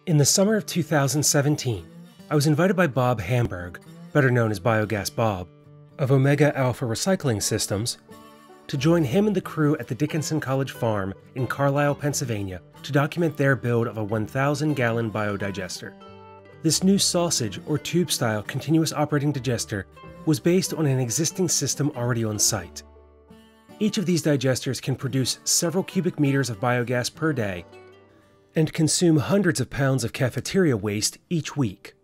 In the summer of 2017, I was invited by Bob Hamburg, better known as Biogas Bob, of Omega Alpha Recycling Systems, to join him and the crew at the Dickinson College Farm in Carlisle, Pennsylvania, to document their build of a 1,000-gallon BioDigester. This new sausage or tube-style continuous operating digester was based on an existing system already on site. Each of these digesters can produce several cubic meters of biogas per day and consume hundreds of pounds of cafeteria waste each week.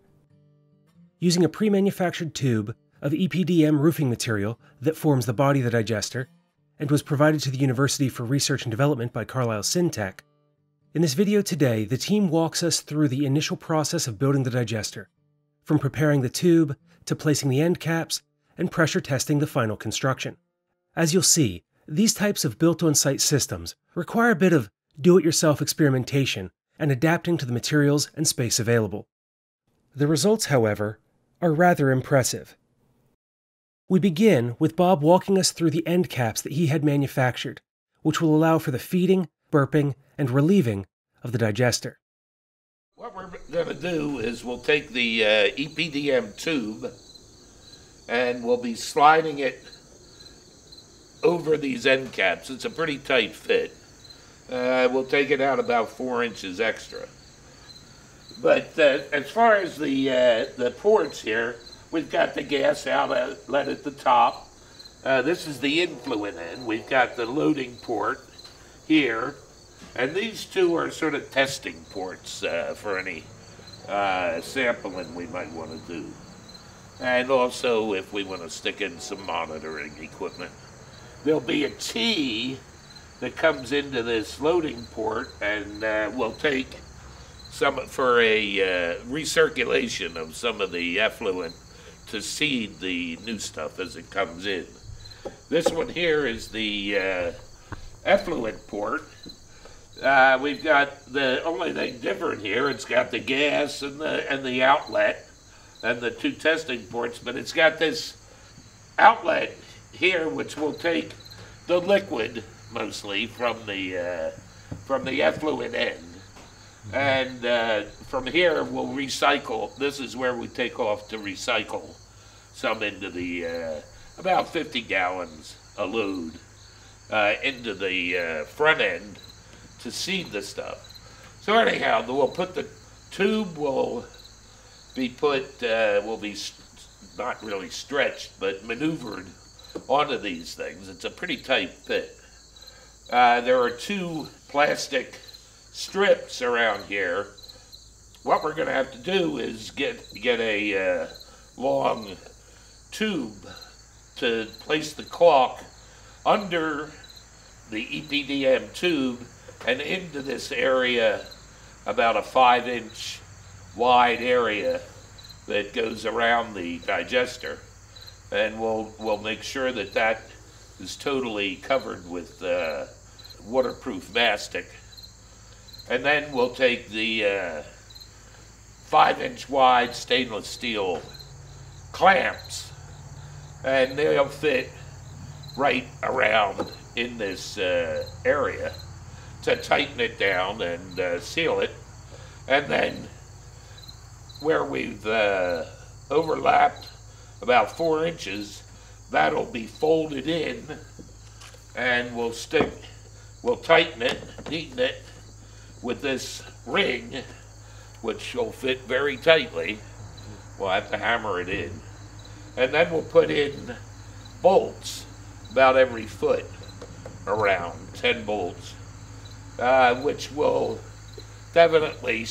Using a pre-manufactured tube of EPDM roofing material that forms the body of the digester and was provided to the University for Research and Development by Carlisle Syntech, in this video today, the team walks us through the initial process of building the digester, from preparing the tube to placing the end caps and pressure testing the final construction. As you'll see, these types of built-on-site systems require a bit of do-it-yourself experimentation and adapting to the materials and space available. The results, however, are rather impressive. We begin with Bob walking us through the end caps that he had manufactured, which will allow for the feeding, burping, and relieving of the digester. What we're going to do is we'll take the EPDM tube and we'll be sliding it over these end caps. It's a pretty tight fit. We'll take it out about 4 inches extra. But as far as the ports here, we've got the gas outlet at the top. This is the influent end. We've got the loading port here. And these two are sort of testing ports for any sampling we might want to do. And also if we want to stick in some monitoring equipment. There'll be a T that comes into this loading port, and we'll take some for a recirculation of some of the effluent to seed the new stuff as it comes in. This one here is the effluent port. We've got the only thing different here, it's got the gas and the outlet and the two testing ports, but it's got this outlet here which will take the liquid mostly from the effluent end, and from here we'll recycle. This is where we take off to recycle some into the about 50 gallons a load into the front end to seed the stuff. So anyhow, we'll put the tube will be not really stretched, but maneuvered onto these things. It's a pretty tight fit. There are two plastic strips around here. What we're going to have to do is get a long tube to place the caulk under the EPDM tube and into this area, about a 5-inch wide area that goes around the digester. And we'll make sure that that is totally covered with waterproof mastic. And then we'll take the 5-inch wide stainless steel clamps, and they'll fit right around in this area to tighten it down and seal it. And then where we've overlapped about 4 inches, that'll be folded in, and we'll tighten it, neaten it with this ring, which will fit very tightly. We'll have to hammer it in. And then we'll put in bolts about every foot around, 10 bolts, which will definitely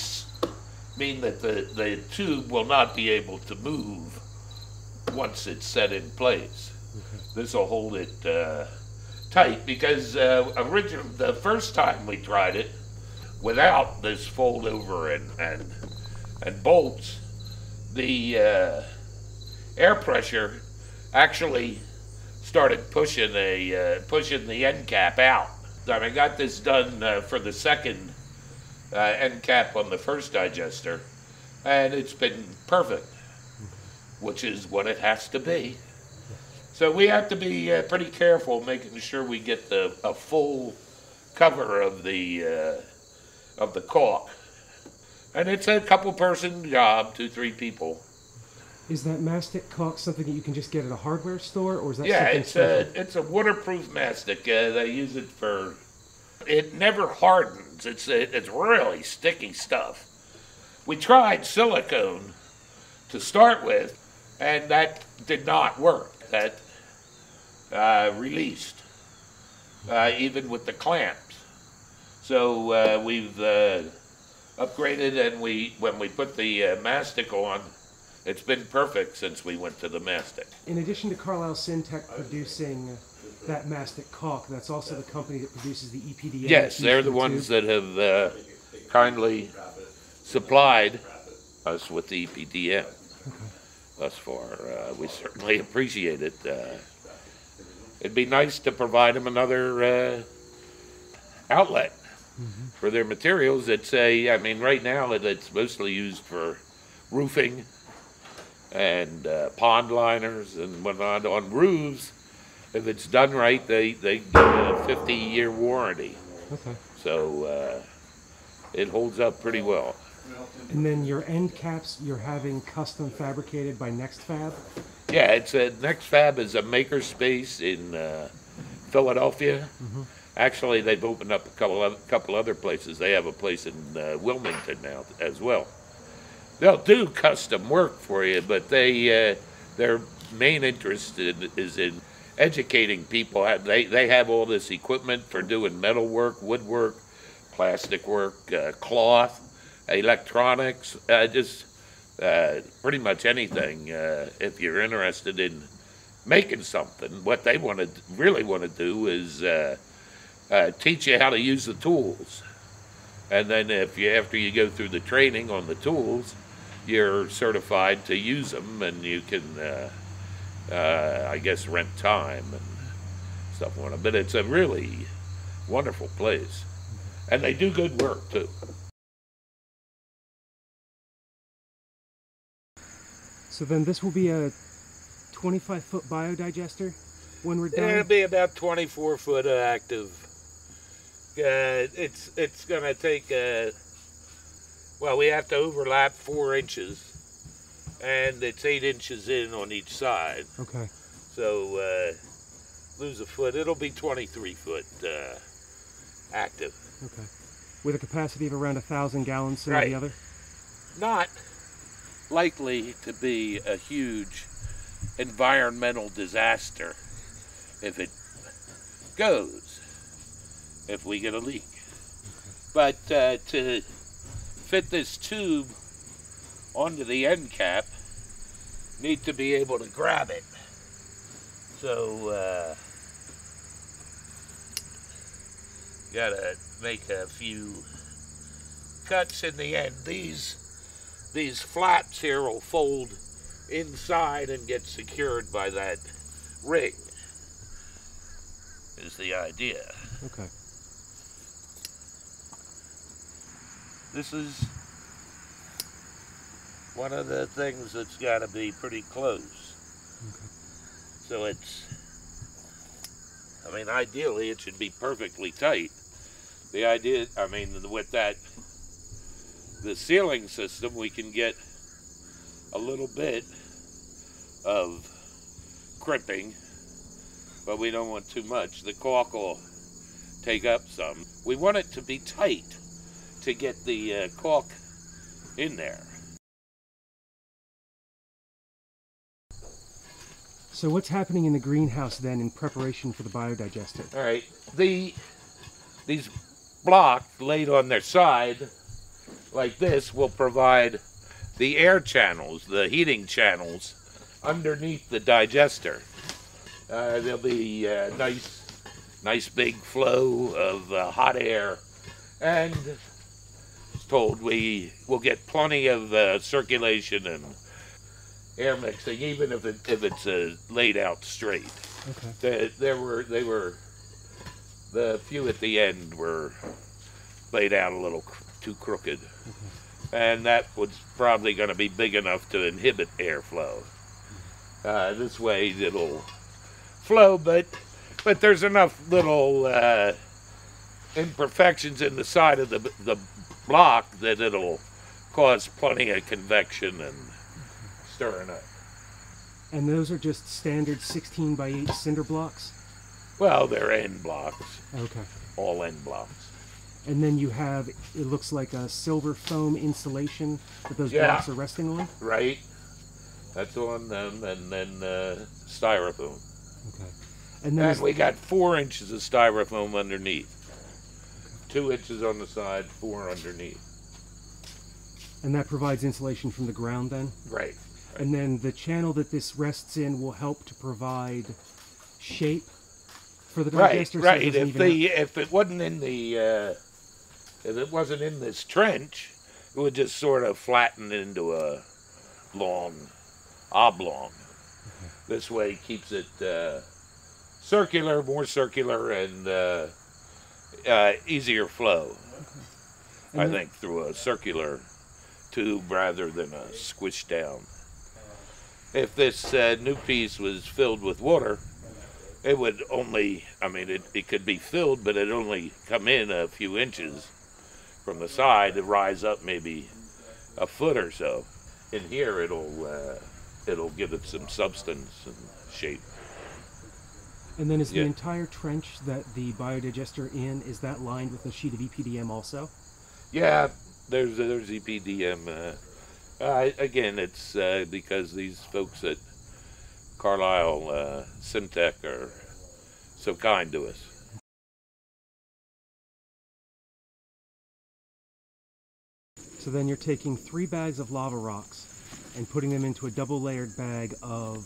mean that the tube will not be able to move once it's set in place. This will hold it tight, because originally, the first time we tried it without this fold over and bolts, the air pressure actually started pushing the end cap out. And I got this done for the second end cap on the first digester, and it's been perfect, which is what it has to be. So we have to be pretty careful making sure we get a full cover of the caulk. And it's a couple-person job, 2-3 people. Is that mastic caulk something that you can just get at a hardware store, or is that Yeah, something special? it's a waterproof mastic. They use it for. It never hardens. It's really sticky stuff. We tried silicone to start with, and that did not work. That released, even with the clamps. So we've upgraded, and when we put the mastic on, it's been perfect since we went to the mastic. In addition to Carlisle Syntech producing that mastic caulk, that's also the company that produces the EPDM. Yes, they're the ones that have kindly supplied us with the EPDM thus far. We certainly appreciate it. It'd be nice to provide them another outlet for their materials. I mean, right now it's mostly used for roofing and pond liners and whatnot. On roofs, if it's done right, they give a 50-year warranty. Okay. So it holds up pretty well. And then your end caps, you're having custom fabricated by NextFab? Yeah, NextFab is a maker space in Philadelphia. Actually, they've opened up a couple other places. They have a place in Wilmington now as well. They'll do custom work for you, but their main interest is in educating people. They have all this equipment for doing metal work, woodwork, plastic work, cloth, electronics, just pretty much anything. If you're interested in making something, what they really want to do is teach you how to use the tools. And then after you go through the training on the tools, you're certified to use them, and you can, I guess, rent time and stuff on it. But it's a really wonderful place, and they do good work too. So then this will be a 25-foot BioDigester when we're done? It'll be about 24 foot active. It's going to take, well, we have to overlap 4 inches, and it's 8 inches in on each side. Okay. So lose a foot. It'll be 23 foot active. Okay. With a capacity of around 1,000 gallons in the other? Not likely to be a huge environmental disaster if it goes. If we get a leak. But to fit this tube onto the end cap, need to be able to grab it. So gotta make a few cuts in the end. These flaps here will fold inside and get secured by that ring, is the idea. Okay. This is one of the things that's got to be pretty close. Okay. So I mean, ideally it should be perfectly tight. The idea, I mean, with the sealing system, we can get a little bit of crimping, but we don't want too much. The caulk will take up some. We want it to be tight to get the caulk in there. So what's happening in the greenhouse then in preparation for the BioDigester? All right, these blocks laid on their side like this will provide the air channels, the heating channels underneath the digester. There'll be a nice big flow of hot air, and told we will get plenty of circulation and air mixing, even if it's laid out straight. Okay. The few at the end were laid out a little too crooked, and that was probably going to be big enough to inhibit airflow. This way it'll flow, but there's enough little imperfections in the side of the block that it'll cause plenty of convection and stirring up. And those are just standard 16 by 8 cinder blocks? Well, they're end blocks. Okay. All end blocks. And then you have, it looks like a silver foam insulation that those blocks are resting on? Right. That's on them, and then styrofoam. Okay. And then we got 4 inches of styrofoam underneath. 2 inches on the side, 4 underneath. And that provides insulation from the ground then? Right. And then the channel that this rests in will help to provide shape for the digester. Right. If it wasn't in this trench, it would just sort of flatten into a long oblong. Okay. This way keeps it circular, more circular, and easier flow. Okay. I think through a circular tube rather than a squished down. If this new piece was filled with water, it would only, it could be filled, but it'd only come in a few inches from the side to rise up maybe a foot or so. In here, it'll give it some substance and shape. And then is the entire trench that the biodigester in, is that lined with a sheet of EPDM also? Yeah, there's EPDM. Again, it's because these folks at Carlisle Syntech are so kind to us. So then you're taking 3 bags of lava rocks and putting them into a double-layered bag or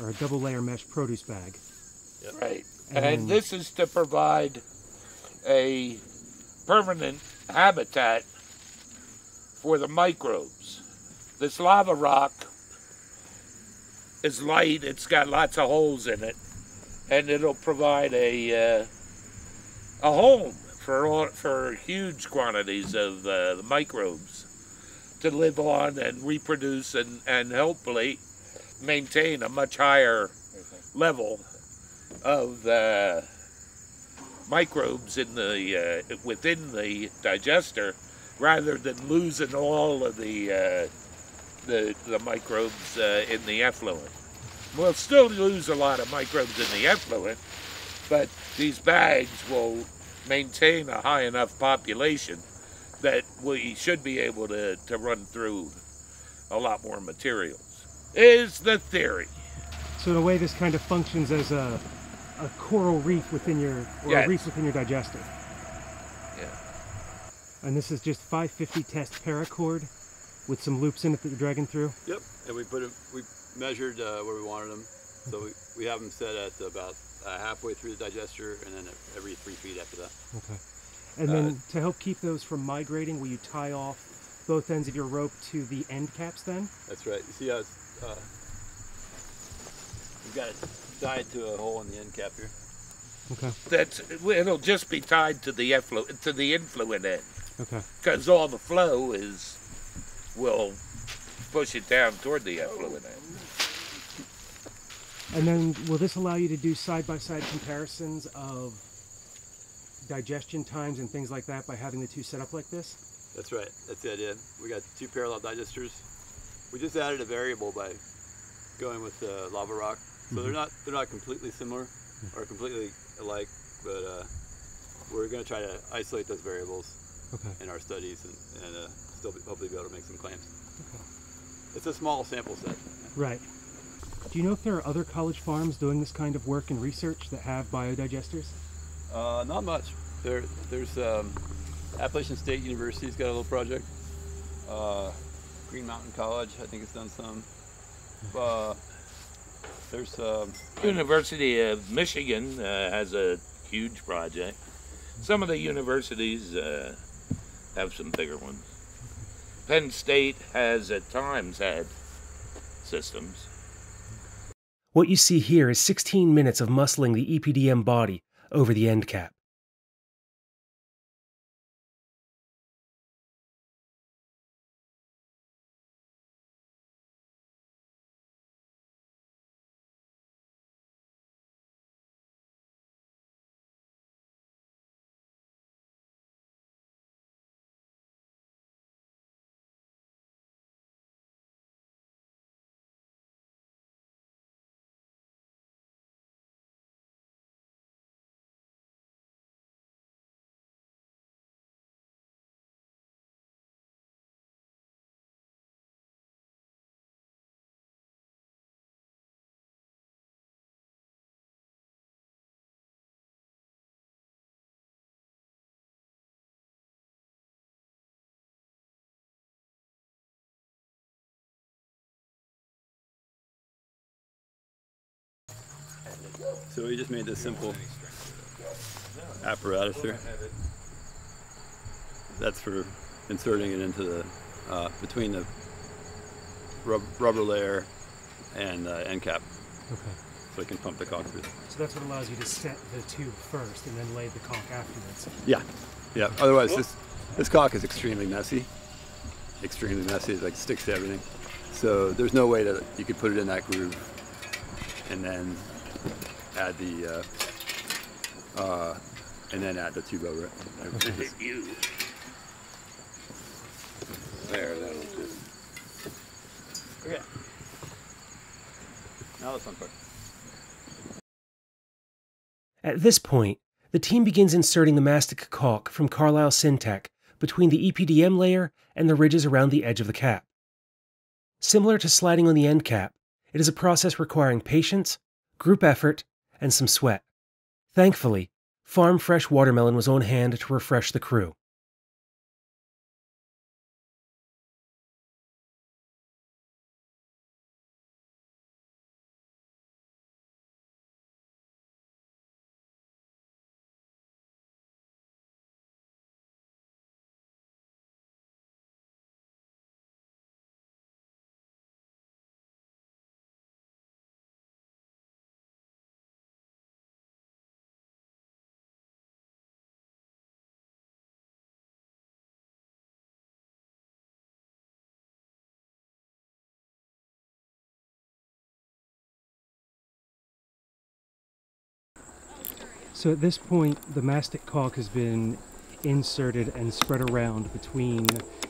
a double-layer mesh produce bag. Yep. Right. And this is to provide a permanent habitat for the microbes. This lava rock is light, it's got lots of holes in it, and it'll provide a home for huge quantities of the microbes to live on and reproduce and hopefully maintain a much higher level of the microbes in within the digester, rather than losing all of the microbes in the effluent. We'll still lose a lot of microbes in the effluent, but these bags will maintain a high enough population that we should be able to run through a lot more materials, is the theory. So in a way this kind of functions as a coral reef within your, a reef within your digester. Yeah. And this is just 550 test paracord with some loops in it that you're dragging through? Yep, and we measured where we wanted them. So we have them set at about halfway through the digester, and then every 3 feet after that. Okay. And then to help keep those from migrating, will you tie off both ends of your rope to the end caps then? That's right. You see how it's, we've got it tied to a hole in the end cap here. Okay. It'll just be tied to the influent end. Okay. Because all the flow will push it down toward the effluent end. And then will this allow you to do side-by-side comparisons of digestion times and things like that by having the two set up like this? That's right. That's the idea. We got 2 parallel digesters. We just added a variable by going with lava rock. So they're not completely similar or completely alike, but we're going to try to isolate those variables in our studies and still hopefully be able to make some claims. Okay. It's a small sample set. Right. Do you know if there are other college farms doing this kind of work and research that have biodigesters? Not much. There's Appalachian State University's got a little project. Green Mountain College, I think, has done some. There's University of Michigan has a huge project. Some of the universities have some bigger ones. Penn State has at times had systems. What you see here is 16 minutes of muscling the EPDM body over the end cap. So we just made this simple apparatus here. That's for inserting it into the between the rubber layer and end cap. Okay. So we can pump the caulk through. So that's what allows you to set the tube first and then lay the caulk afterwards. Yeah, yeah. Otherwise, this caulk is extremely messy. Extremely messy. It like sticks to everything. So there's no way that you could put it in that groove and then add the tube over it. Okay. There, that'll do. Okay. Now the fun part. At this point, the team begins inserting the mastic caulk from Carlisle Syntec between the EPDM layer and the ridges around the edge of the cap. Similar to sliding on the end cap, it is a process requiring patience, group effort, and some sweat. Thankfully, farm fresh watermelon was on hand to refresh the crew. So at this point, the mastic caulk has been inserted and spread around between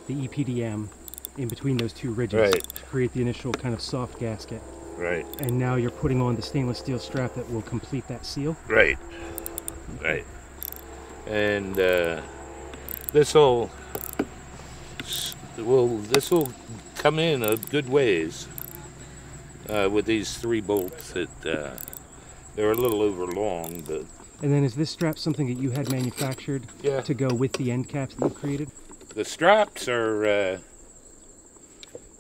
the EPDM, in between those two ridges, Right. to create the initial kind of soft gasket. Right, And now you're putting on the stainless steel strap that will complete that seal. right, right. And this will come in a good ways with these 3 bolts. That they're a little over long, but And then is this strap something that you had manufactured Yeah. to go with the end caps that you created? the straps are.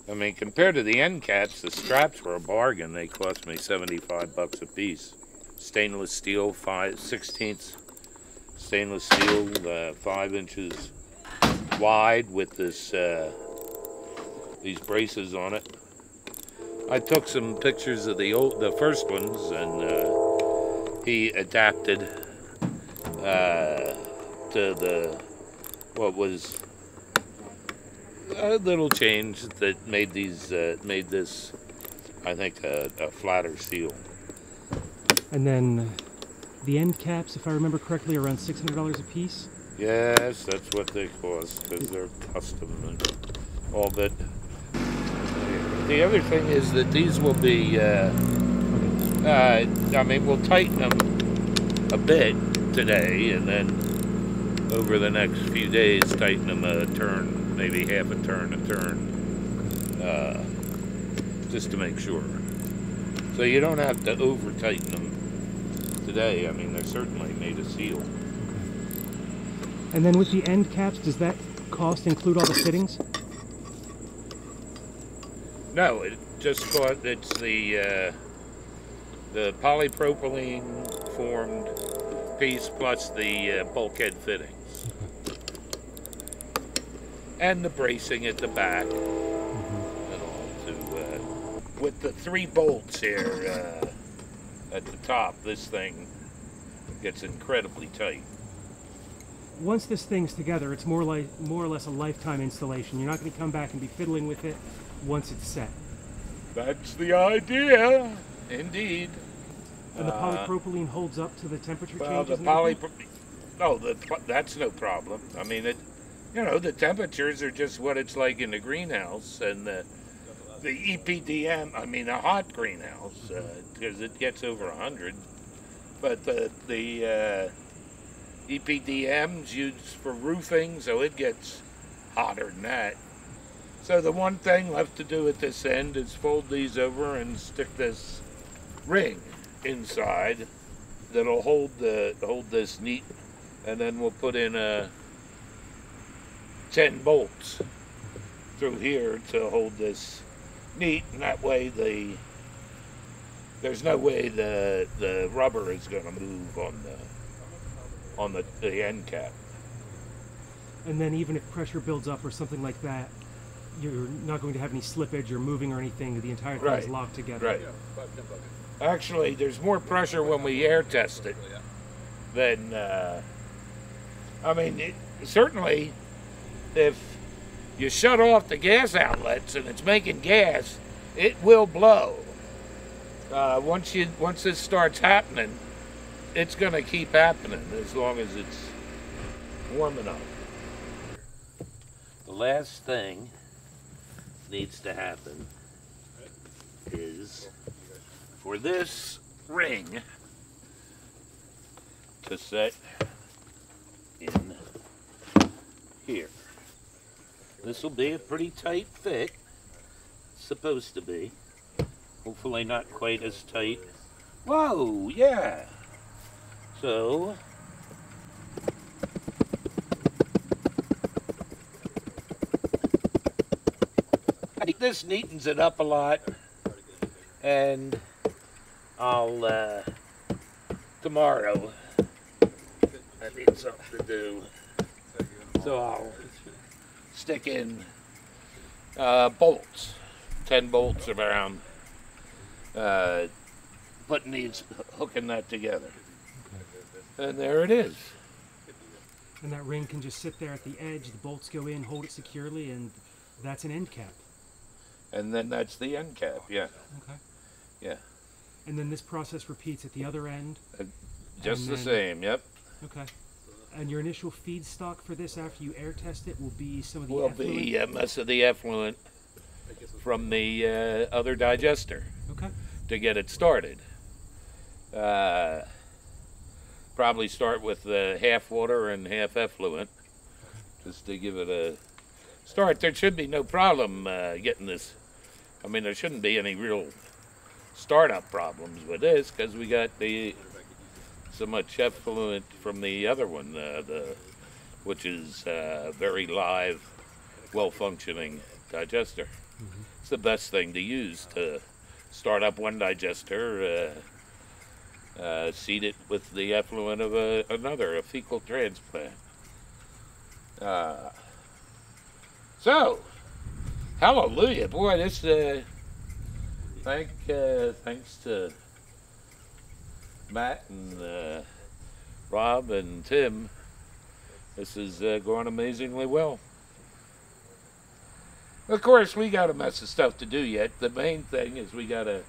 I mean, compared to the end caps, the straps were a bargain. They cost me $75 a piece. Stainless steel, 5/16 stainless steel, 5 inches wide with this these braces on it. I took some pictures of the first ones, and he adapted to what was a little change that made this, I think, a flatter seal. And then the end caps, if I remember correctly, are around $600 a piece. Yes, that's what they cost because they're custom and all. But the other thing is that these will be. I mean, we'll tighten them a bit today, and then over the next few days, tighten them a turn, maybe half a turn, just to make sure. So you don't have to over tighten them today. I mean, they're certainly made of seal. And then with the end caps, does that cost include all the fittings? No, it just cost. It's the polypropylene formed piece plus the bulkhead fittings and the bracing at the back and all. With the 3 bolts here at the top, this thing gets incredibly tight. Once this thing's together, it's more or less a lifetime installation. You're not going to come back and be fiddling with it once it's set. That's the idea, indeed. And the polypropylene holds up to the temperature Well, changes. that's no problem. I mean, the temperatures are just what it's like in the greenhouse, and the EPDM. I mean, a hot greenhouse because it gets over 100. But the EPDM's used for roofing, so it gets hotter than that. So the one thing left to do at this end is fold these over and stick this ring inside that'll hold this neat, and then we'll put in 10 bolts through here to hold this neat, and that way there's no way the rubber is going to move on the end cap. And then even if pressure builds up or something like that, you're not going to have any slippage or moving or anything. The entire thing is locked together. Right. Actually, there's more pressure when we air test it than, I mean, certainly if you shut off the gas outlets and it's making gas, it will blow. Once this starts happening, it's going to keep happening as long as it's warm enough. The last thing needs to happen is for this ring to set in here. This will be a pretty tight fit. It's supposed to be. Hopefully not quite as tight. Whoa, yeah. So I think this neatens it up a lot, and I'll tomorrow I need something to do, so I'll stick in bolts, 10 bolts around, hooking that together. And there it is. And that ring can just sit there at the edge, the bolts go in, hold it securely, and that's an end cap. And then that's the end cap, yeah. Okay. Yeah. And then this process repeats at the other end? Just the same, yep. Okay. And your initial feedstock for this after you air test it will be some of the effluent? Will be most of the effluent from the other digester. Okay. To get it started. Probably start with half water and half effluent, just to give it a start. There should be no problem getting this. I mean, there shouldn't be any real startup problems with this because we got so much effluent from the other one, which is very live, well-functioning digester. Mm-hmm. It's the best thing to use to start up one digester. Seed it with the effluent of a fecal transplant. So, hallelujah, boy! This thanks to Matt and Rob and Tim, this is going amazingly well. Of course, we got a mess of stuff to do yet. The main thing is we got to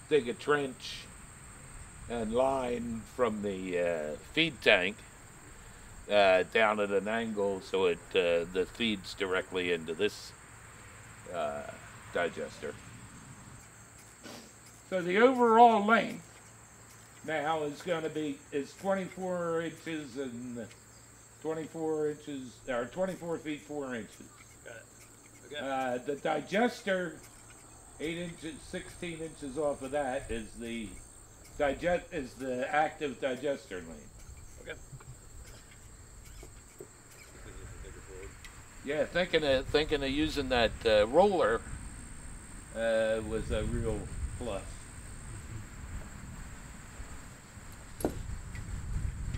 dig a trench and line from the feed tank down at an angle so it the feeds directly into this digester. So the overall length now is going to be 24 inches and 24 inches or 24 feet 4 inches. Got it. Okay. The digester, 8 inches, 16 inches off of that is the active digester length. Okay. Yeah, thinking of using that roller was a real plus.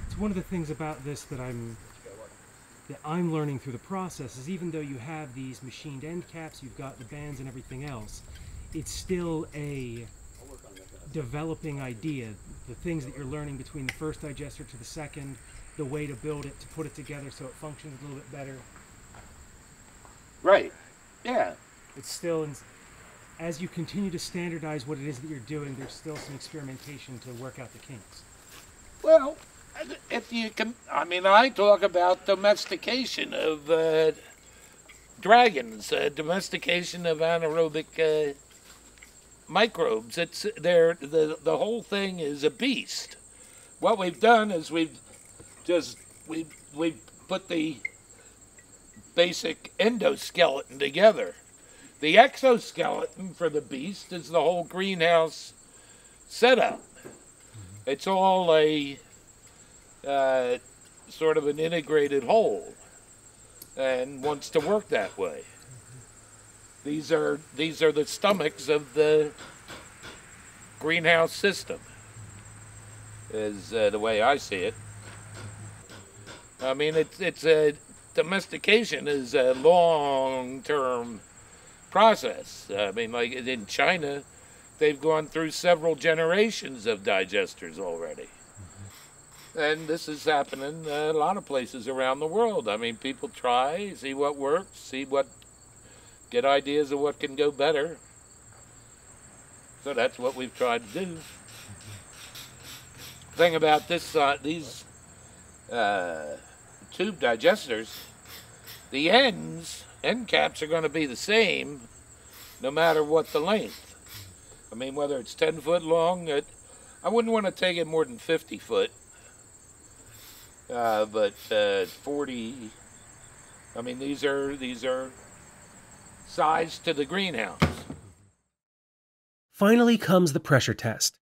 It's one of the things about this that I'm learning through the process is even though you have these machined end caps, you've got the bands and everything else, it's still a developing idea. The things that you're learning between the first digester to the second, the way to build it, to put it together so it functions a little bit better. Right. Yeah. It's still, as you continue to standardize what it is that you're doing, there's still some experimentation to work out the kinks. Well, if you can, I mean, I talk about domestication of dragons, domestication of anaerobic microbes. It's the whole thing is a beast. What we've done is we've put the basic endoskeleton together. The exoskeleton for the beast is the whole greenhouse setup. It's all a sort of an integrated whole and wants to work that way. These are the stomachs of the greenhouse system, is the way I see it. I mean, it's a domestication is a long-term process. I mean, like in China, they've gone through several generations of digesters already. And this is happening a lot of places around the world. I mean, people try, see what works, get ideas of what can go better. So that's what we've tried to do. The thing about these tube digesters, the end caps are going to be the same no matter what the length. I mean, whether it's 10 foot long, I wouldn't want to take it more than 50 foot. But 40, I mean, these are sized to the greenhouse. Finally comes the pressure test.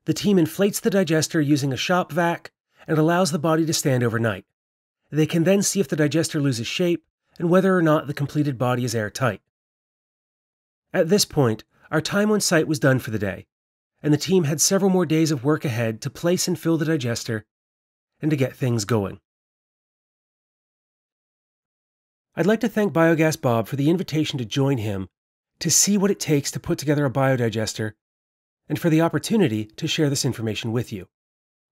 The team inflates the digester using a shop vac and allows the body to stand overnight. They can then see if the digester loses shape and whether or not the completed body is airtight. At this point, our time on site was done for the day, and the team had several more days of work ahead to place and fill the digester and to get things going. I'd like to thank Biogas Bob for the invitation to join him to see what it takes to put together a biodigester and for the opportunity to share this information with you.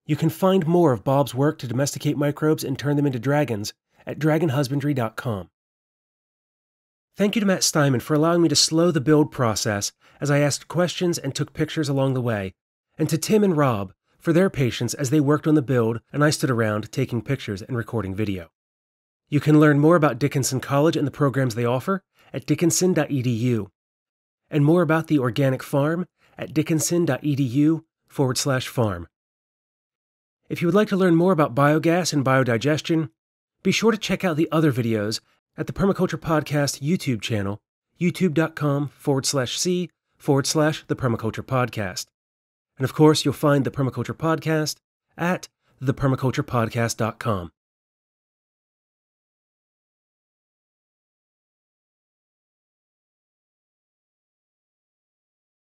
You can find more of Bob's work to domesticate microbes and turn them into dragons at dragonhusbandry.com. Thank you to Matt Steinman for allowing me to slow the build process as I asked questions and took pictures along the way, and to Tim and Rob for their patience as they worked on the build and I stood around taking pictures and recording video. You can learn more about Dickinson College and the programs they offer at dickinson.edu, and more about the organic farm at dickinson.edu/farm. If you would like to learn more about biogas and biodigestion, be sure to check out the other videos at the Permaculture Podcast YouTube channel, youtube.com/c/the Permaculture Podcast. And of course, you'll find the Permaculture Podcast at thepermaculturepodcast.com.